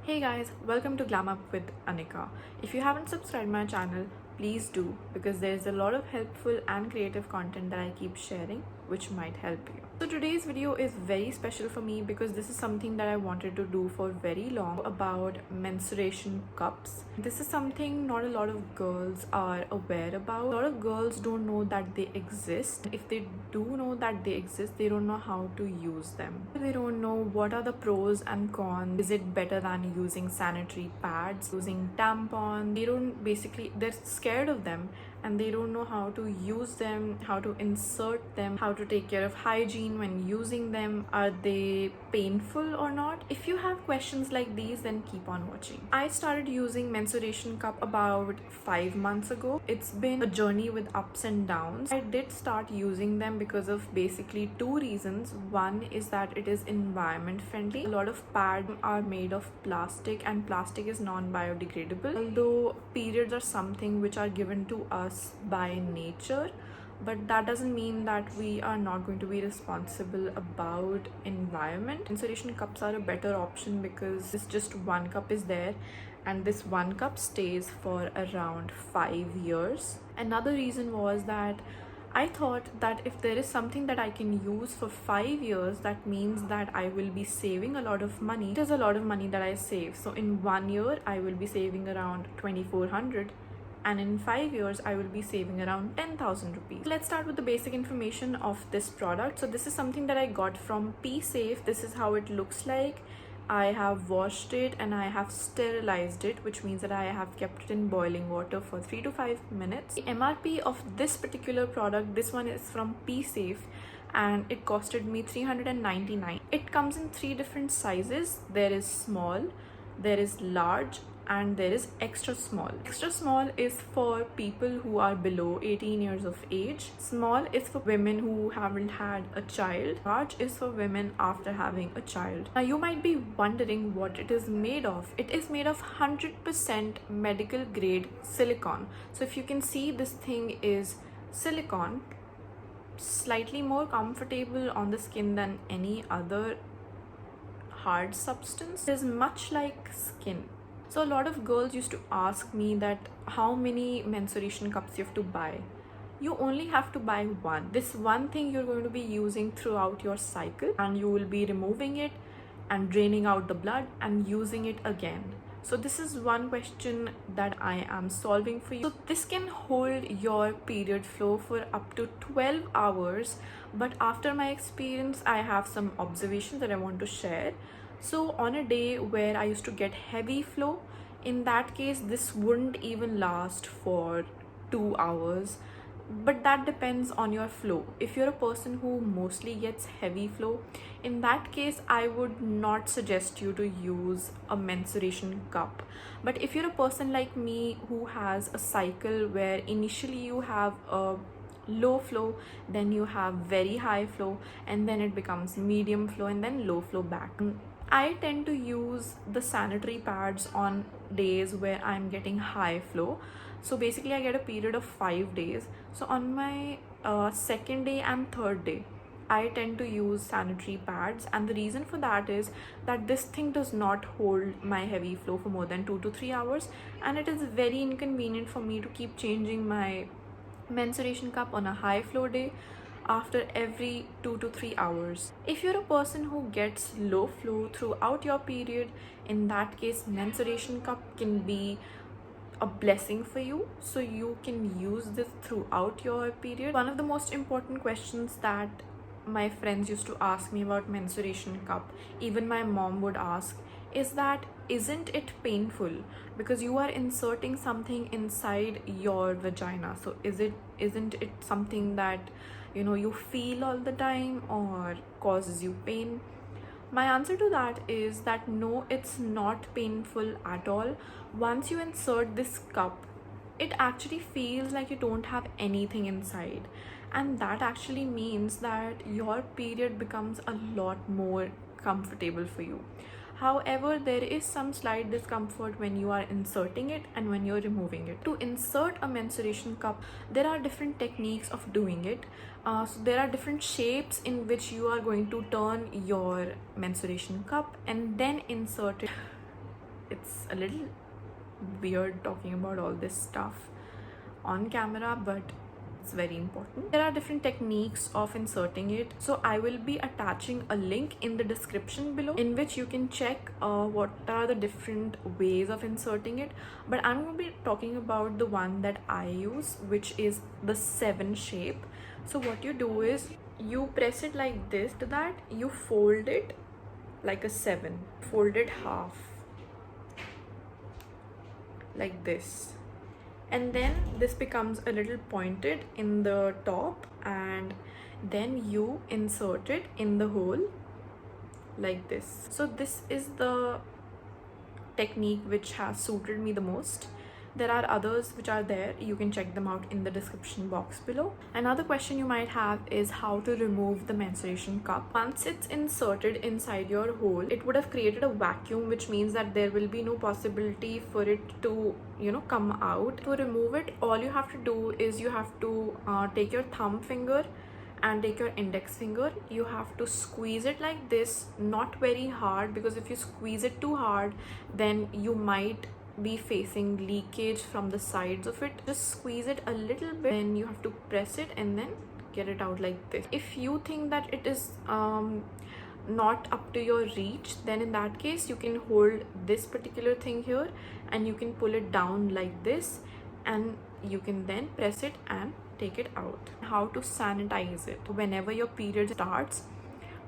Hey guys, welcome to Glam Up with Anika. If you haven't subscribed my channel, please do because there's a lot of helpful and creative content that I keep sharing which might help you. So today's video is very special for me because this is something that I wanted to do for very long about menstruation cups. This is something not a lot of girls are aware about. A lot of girls don't know that they exist. If they do know that they exist, they don't know how to use them. They don't know what are the pros and cons. Is it better than using sanitary pads, using tampons? They're scared of them and they don't know how to use them, how to insert them, how to take care of hygiene when using them. Are they painful or not? If you have questions like these, then keep on watching. I started using menstruation cup about 5 months ago. It's been a journey with ups and downs. I did start using them because of basically two reasons. One is that it is environment friendly. A lot of pads are made of plastic and plastic is non-biodegradable. Although periods are something which are given to us by nature, but that doesn't mean that we are not going to be responsible about environment. Menstruation cups are a better option because this just one cup is there and this one cup stays for around 5 years. Another reason was that I thought that if there is something that I can use for 5 years, that means that I will be saving a lot of money. It is a lot of money that I save. So in 1 year, I will be saving around 2400, and in 5 years I will be saving around 10,000 rupees. Let's start with the basic information of this product. So this is something that I got from PEESAFE. This is how it looks like. I have washed it and I have sterilized it, which means that I have kept it in boiling water for 3 to 5 minutes. The MRP of this particular product, this one is from PEESAFE, and it costed me 399. It comes in 3 different sizes. There is small, there is large, and there is extra small. Extra small is for people who are below 18 years of age. Small is for women who haven't had a child. Large is for women after having a child. Now you might be wondering what it is made of. It is made of 100% medical grade silicone. So if you can see, this thing is silicone, slightly more comfortable on the skin than any other hard substance. It is much like skin. So a lot of girls used to ask me that how many menstruation cups you have to buy. You only have to buy one. This one thing you're going to be using throughout your cycle, and you will be removing it and draining out the blood and using it again. So this is one question that I am solving for you. So this can hold your period flow for up to 12 hours. But after my experience, I have some observations that I want to share. So on a day where I used to get heavy flow, in that case, this wouldn't even last for 2 hours. But that depends on your flow. If you're a person who mostly gets heavy flow, in that case I would not suggest you to use a menstruation cup. But if you're a person like me who has a cycle where initially you have a low flow, then you have very high flow, and then it becomes medium flow, and then low flow back, I tend to use the sanitary pads on days where I'm getting high flow. So basically I get a period of 5 days. So on my second day and third day, I tend to use sanitary pads, and the reason for that is that this thing does not hold my heavy flow for more than 2 to 3 hours, and it is very inconvenient for me to keep changing my menstruation cup on a high flow day after every 2 to 3 hours. If you're a person who gets low flow throughout your period, in that case menstruation cup can be a blessing for you, so you can use this throughout your period. One of the most important questions that my friends used to ask me about menstruation cup, even my mom would ask, is that isn't it painful because you are inserting something inside your vagina? So isn't it something that you feel all the time or causes you pain? My answer to that is that no, it's not painful at all. Once you insert this cup, it actually feels like you don't have anything inside, and that actually means that your period becomes a lot more comfortable for you. However, there is some slight discomfort when you are inserting it and when you're removing it. To insert a menstruation cup, there are different techniques of doing it. So there are different shapes in which you are going to turn your menstruation cup and then insert it. it's a little weird talking about all this stuff on camera, but it's very important. There are different techniques of inserting it, so I will be attaching a link in the description below in which you can check what are the different ways of inserting it, but I'm going to be talking about the one that I use, which is the 7 shape. So what you do is you press it like this. To that you fold it like a 7, fold it half like this, and then this becomes a little pointed in the top, and then you insert it in the hole like this. So this is the technique which has suited me the most. There are others which are there, you can check them out in the description box below. Another question you might have is how to remove the menstruation cup. Once it's inserted inside your hole, it would have created a vacuum, which means that there will be no possibility for it to, you know, come out. To remove it, all you have to do is you have to take your thumb finger and take your index finger. You have to squeeze it like this, not very hard, because if you squeeze it too hard, then you might be facing leakage from the sides of it. Just squeeze it a little bit, then you have to press it and then get it out like this. If you think that it is not up to your reach, then in that case you can hold this particular thing here and you can pull it down like this, and you can then press it and take it out. How to sanitize it. Whenever your period starts,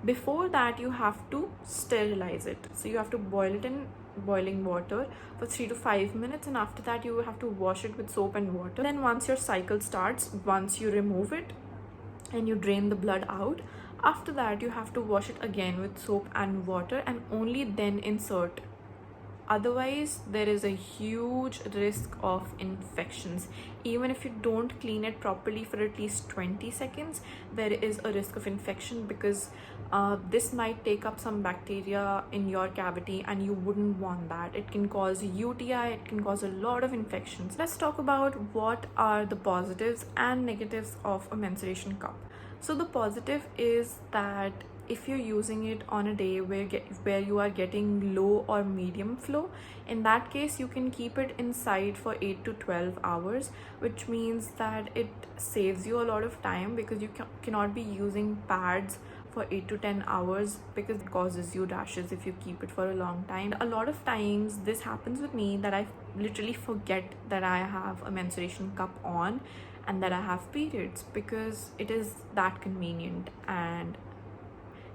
before that you have to sterilize it. So you have to boil it in boiling water for 3 to 5 minutes, and after that you have to wash it with soap and water. Then once your cycle starts, once you remove it and you drain the blood out, after that you have to wash it again with soap and water, and only then insert. Otherwise there is a huge risk of infections. Even if you don't clean it properly for at least 20 seconds, there is a risk of infection, because this might take up some bacteria in your cavity and you wouldn't want that. It can cause UTI, it can cause a lot of infections. Let's talk about what are the positives and negatives of a menstruation cup. So the positive is that if you're using it on a day where you are getting low or medium flow, in that case you can keep it inside for 8 to 12 hours, which means that it saves you a lot of time, because you cannot be using pads for 8 to 10 hours, because it causes you rashes if you keep it for a long time. A lot of times this happens with me, that I literally forget that I have a menstruation cup on and that I have periods, because it is that convenient and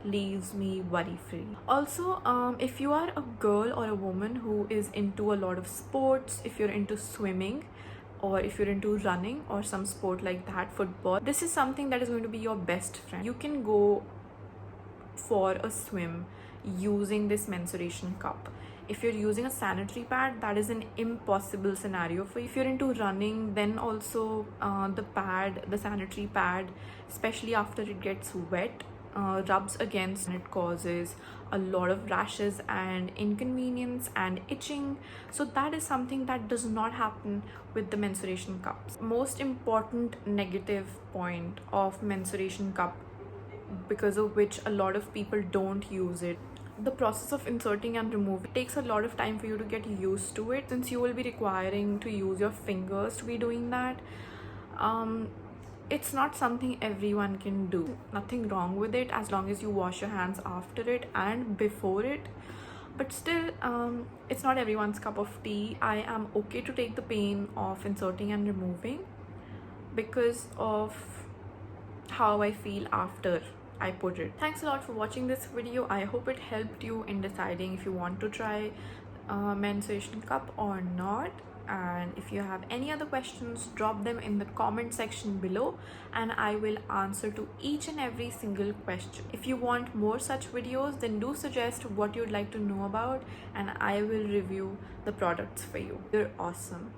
leaves me worry free. Also, if you are a girl or a woman who is into a lot of sports, if you're into swimming, or if you're into running or some sport like that, football, this is something that is going to be your best friend. You can go for a swim using this menstruation cup. If you're using a sanitary pad, that is an impossible scenario for you. If you're into running, then also the sanitary pad, especially after it gets wet, rubs against, and it causes a lot of rashes and inconvenience and itching. So that is something that does not happen with the menstruation cups. Most important negative point of menstruation cup, because of which a lot of people don't use it, the process of inserting and removing. It takes a lot of time for you to get used to it, since you will be requiring to use your fingers to be doing that. It's not something everyone can do. Nothing wrong with it as long as you wash your hands after it and before it, but still it's not everyone's cup of tea. I am okay to take the pain of inserting and removing because of how I feel after I put it. Thanks a lot for watching this video. I hope it helped you in deciding if you want to try menstruation cup or not. And if you have any other questions, drop them in the comment section below and I will answer to each and every single question. If you want more such videos, then do suggest what you'd like to know about and I will review the products for you. You're awesome.